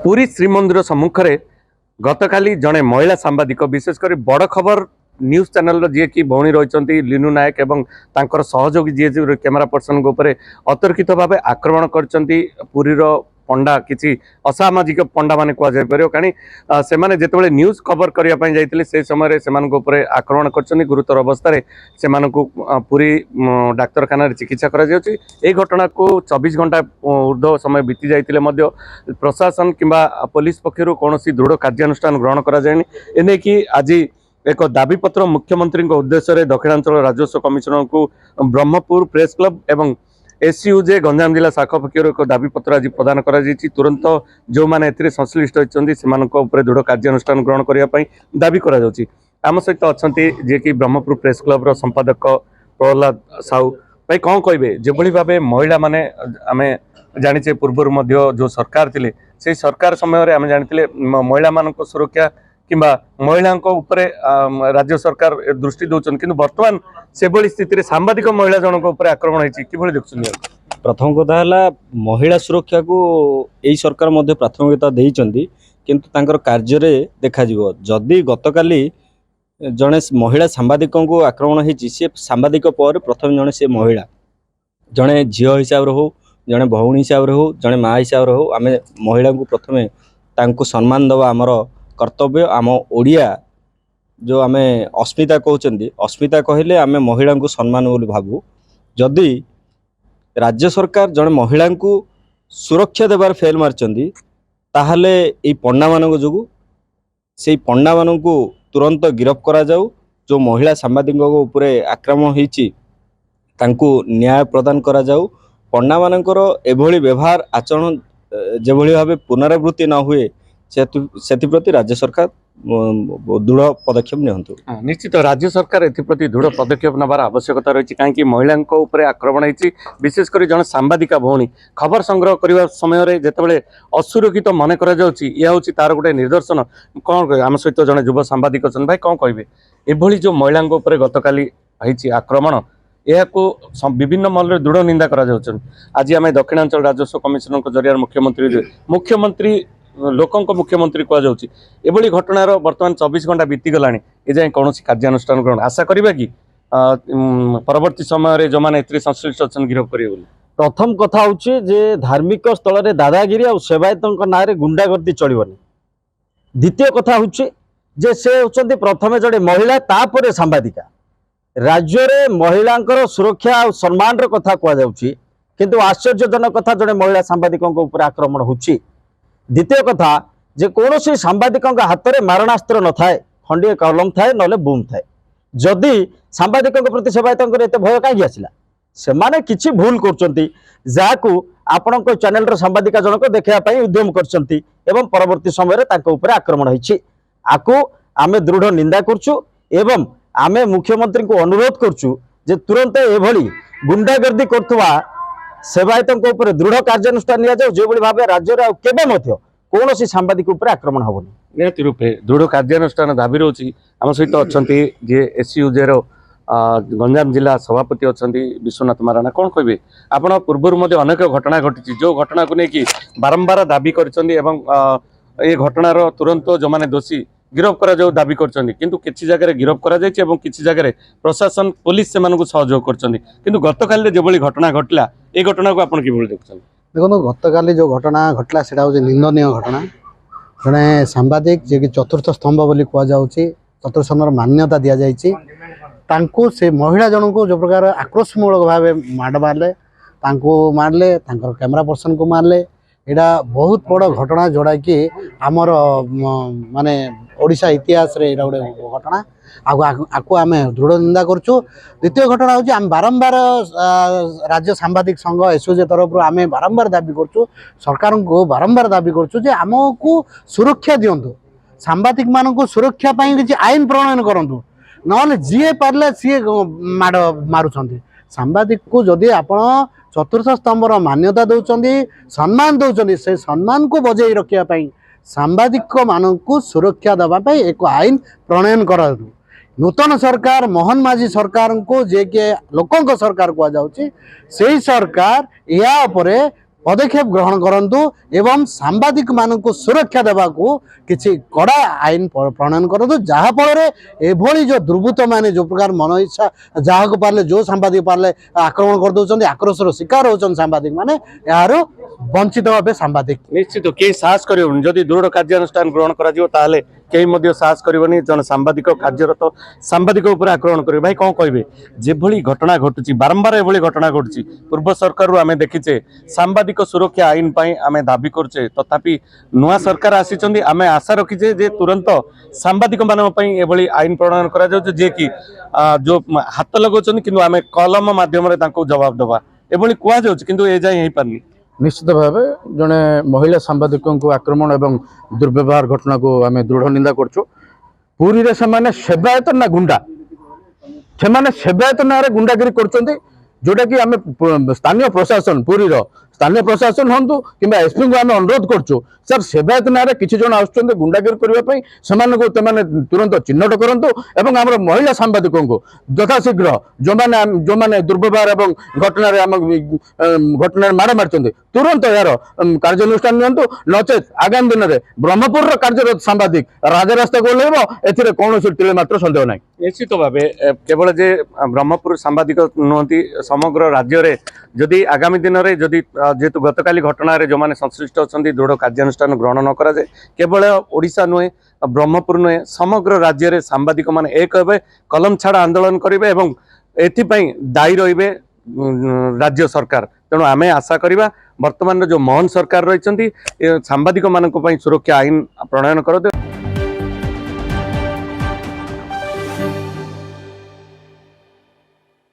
पुरी श्रीमंदिर सम्मुख में गतकाली जड़े महिला सांबादिक विशेषकर बड़ खबर न्यूज चैनल जी की भौणी रही लीनू नायक एवं तांकर सहयोगी जी कैमेरा पर्सन अतर्कित भाव आक्रमण कर पंडा किसी असामाजिक पंडा मान कह कहीं से न्यूज कवर करने जाते से समय से आक्रमण कर गुरुतर अवस्था से पूरी डाक्तखाना चिकित्सा कर घटना को 24 घंटा ऊर्ध्व समय बीती जाते प्रशासन किंबा पुलिस पक्षर कौन दृढ़ कार्यानुष्ठान ग्रहण कराए कि आज एक दाबीपत्र मुख्यमंत्री उद्देश्य दक्षिणांचल राजस्व कमिशनर को ब्रह्मपुर प्रेस क्लब एवं एसयूजे गंजाम जिला शाखा पक्षर एक दाबीपत्र आज प्रदान कर तुरंत जो मैंने संश्लिष्ट होती से दृढ़ कार्यानुष्ठान ग्रहण करने दाबी आम सहित अच्छा जी कि ब्रह्मपुर प्रेस क्लब संपादक प्रहलाद साहू भाई कौन कहे जो भाव महिला माने आम जाने पूर्व जो सरकार थे से सरकार समय आम जानी महिला मान सुरक्षा किंबा महिला राज्य सरकार दृष्टि दौरान कि बर्तमान से स्थिति सांबादिक महिला जनक आक्रमण होती देखुं। प्रथम कथा है महिला सुरक्षा को यही सरकार प्राथमिकता देइचंदी किंतु तांकर कार्य रे देखा जिवो जदि गतकाली जड़े महिला सांबादिकों को आक्रमण होती सी सांबादिक पर प्रथम जड़े से महिला जड़े झील हिसाब से हो जड़े भौणी हिसाब से हो जड़े माँ हिसाब से हो आम महिला को प्रथम सम्मान दवा आमर कर्तव्य आम ओडिया जो आम अस्मिता कहते अस्मिता कहले आम महिला को सम्मान बोली भावु जदि राज्य सरकार जड़े महिला को सुरक्षा देवार फेल मार्चंदी ताहले ये पंडा मान जो से पंडा मान को तुरंत गिरफ्त करा जाऊ जो महिला सांबादिक उपरे आक्रमण होती न्याय प्रदान करा जाऊ पंडा मानकर एभली व्यवहार आचरण जो भाव पुनरावृत्ति न हुए से प्रति राज्य सरकार दृढ़ पदक्षेप नियंतु। निश्चित राज्य सरकार एप्रति दृढ़ पदक्षेप नबार आवश्यकता रही कहीं महिला आक्रमण होती विशेषकर जन सांबादिका भौणी खबर संग्रह करने समय जिते असुरक्षित मन कर तार गोटे निदर्शन कौन कह आम सहित जड़े युव सांबादिक अच्छा भाई कौन कहे एभली जो महिला गतकाली आक्रमण यह विभिन्न महल दृढ़ निंदा कर आज आम दक्षिणांचल राजस्व कमिशनर जरिया मुख्यमंत्री लोकों मुख्यमंत्री कहुई घटनार बर्तमान 24 घंटा बीतीगला ए जाए कौन कार्यानुष्ठान ग्रहण आशा करवा कि परवर्ती समय जो मैंने संश्लिष्ट अच्छा गिरफ्त करेंगे। प्रथम कथा हूँ जे धार्मिक स्थल में दादागिरी और सेवायत ना गुंडागर्दी चलनी। द्वितीय कथा हूँ जे से होती प्रथम जड़े महिला तापर सांबादिका राज्य में महिला सुरक्षा और सम्मान कथा कहुच्छी किंतु आश्चर्यजनक कथा जड़े महिला सांबादिकों आक्रमण होची। द्वितीय कथा जे कौन सी सांबादिकों हाथ में मारणास्त्र न थाए खंडे कलम थाए ना बूम थाए जदि सांबादिकों प्रति सेवायत एत भय कहीं आसला से माने किछि भूल कर आपण चैनल सांबादिका जनक देखापी उद्यम कर परवर्ती समय आक्रमण होती आकु आमे दृढ़ निंदा करछु एवं आमे मुख्यमंत्री को अनुरोध करछु जे तुरंत एभली गुंडागर्दी करथुवा सेवायतों ऊपर दृढ़ कार्यानुष्ठान निया जाऊ जो भाव राज्य में कौन सांबादिक आक्रमण हेनी निहत रूपे दृढ़ कार्यानुष्ठान दाबी रोची आम सहित अच्छा जी एसयूजे गंजाम जिला सभापति अच्छा विश्वनाथ माराणा कौन कहे आप पूर्व अनेक घटना घटी जो घटना को लेकिन बारंबार दाबी कर घटनार तुरंत जो मैंने दोषी गिरफ्त करा जाऊ दाबी किसी जगह गिरफ्त करा किसी जगह प्रशासन पुलिस से सहयोग कर गतकाली जो घटना घटला ये घटना को आप देखते देखो गतकाली जो घटना घटला से निंदनीय घटना जड़े सांबादिक जे कि चतुर्थ स्तंभ बोली कहुच्छी चतुर्थ स्तंभर मान्यता दि जाइए से महिला जन को जो प्रकार आक्रोशमूलक भाव माड़ मारले कैमरा पर्सन को मारले यहाँ बहुत बड़ घटना जोड़ा कि आमर माने ओडिशा इतिहास रे गोटे घटना आकु आम दृढ़ निंदा करुँ। द्वितीय घटना हूँ आम बारंबार राज्य सांबादिक संघ एसओजे तरफ आम बारंबार दाबी करुँ सरकार को बारंबार दाबी करुँ आमको सुरक्षा दिंतु सांबादिक मान को सुरक्षा किसी आईन प्रणयन करूँ ना जी पारे सी माड़ मारुंट सांबादिक को जदि आपण चतुर्थ स्तंभर मान्यता दौरान सम्मान दौरान से सम्मान को बजाई रखापी सांबादिक मानू सुरक्षा देवाई एक आईन प्रणयन करूँ। नूतन सरकार मोहन माझी सरकार को जे कि लोकों सरकार कहुच्छी से सरकार या पदक्षेप ग्रहण करंतु एवं सांबादिक मानक सुरक्षा देवाकू किसी कड़ा आईन प्रणयन करंतु जहाँ फल एभली जो दुर्बृत्त माने जो प्रकार मन इच्छा जहाँ को पारे जो सांबादिक पारे आक्रमण कर दौरान आक्रोशर शिकार होती सांबादिक माने यार वंचित भाव सांबादिक निश्चित कई साहस करें जदि दृढ़ कार्यानुष्ठान ग्रहण कर कई साहस करनी जन सांबादिक कार्यरत सांबादिक उपर आक्रमण करेंगे भाई कौन कहे जेभली घटना घटुची बारंबार एभली घटना घटुची पूर्व सरकार आम देखीचे सांबादिक सुरक्षा आईन आम दाबी करछे तथापि नुआ सरकार आसी आम आशा रखीचे जे तुरंत सांबादिक मानी एभली आईन प्रणयन कर जे कि जो हाथ लगाउछन किंतु आम कलम माध्यम जवाब दबा एभली कहुँ किंतु ए जाए हो पारनी निश्चित भाव जड़े महिला सांबादिकों को आक्रमण एवं दुर्व्यवहार घटना को आम दृढ़ निंदा करछु पुरी रे से सेवायत ना गुंडा से सेवायत ना गुंडागिरी कर जोटा कि आम स्थानीय प्रशासन पुरी स्थानीय प्रशासन हूँ कि एसपी को आम अनुरोध करछु सर सेवायत ना किसी जन आस गुंडागिरी करने से तुरंत चिन्हट करूँ एवं आम महिला सांबादिकों को यथाशीघ्र जो मैंने दुर्व्यवहार एवं घटना माड़ मार्च तुरंत यार कार्यानुष्ठान नियंतु नचेत आगामी दिन में ब्रह्मपुर कार्यरत सांबादिक राजरास्ता को ओह्लैब कौन तिलेमात्र सन्देह ना निश्चित भाव केवल जे ब्रह्मपुर सांबादिक नुहति समग्र राज्य रे जदि आगामी दिन में जदि जेहेतु गतकाली घटना जो मैंने संश्लिष्ट अच्छा दृढ़ कार्यानुष्ठान ग्रहण न कराए केवल ओडिशा नुहे ब्रह्मपुर नुहे समग्र राज्य में सांबादिक माने एक हे कलम छाड़ आंदोलन करेंगे एवं एथिपाई दायी रहिबे राज्य सरकार तेणु आम आशा करवा वर्तमान जो मोहन सरकार रही सांबादिक मानक सुरक्षा आईन प्रणयन कर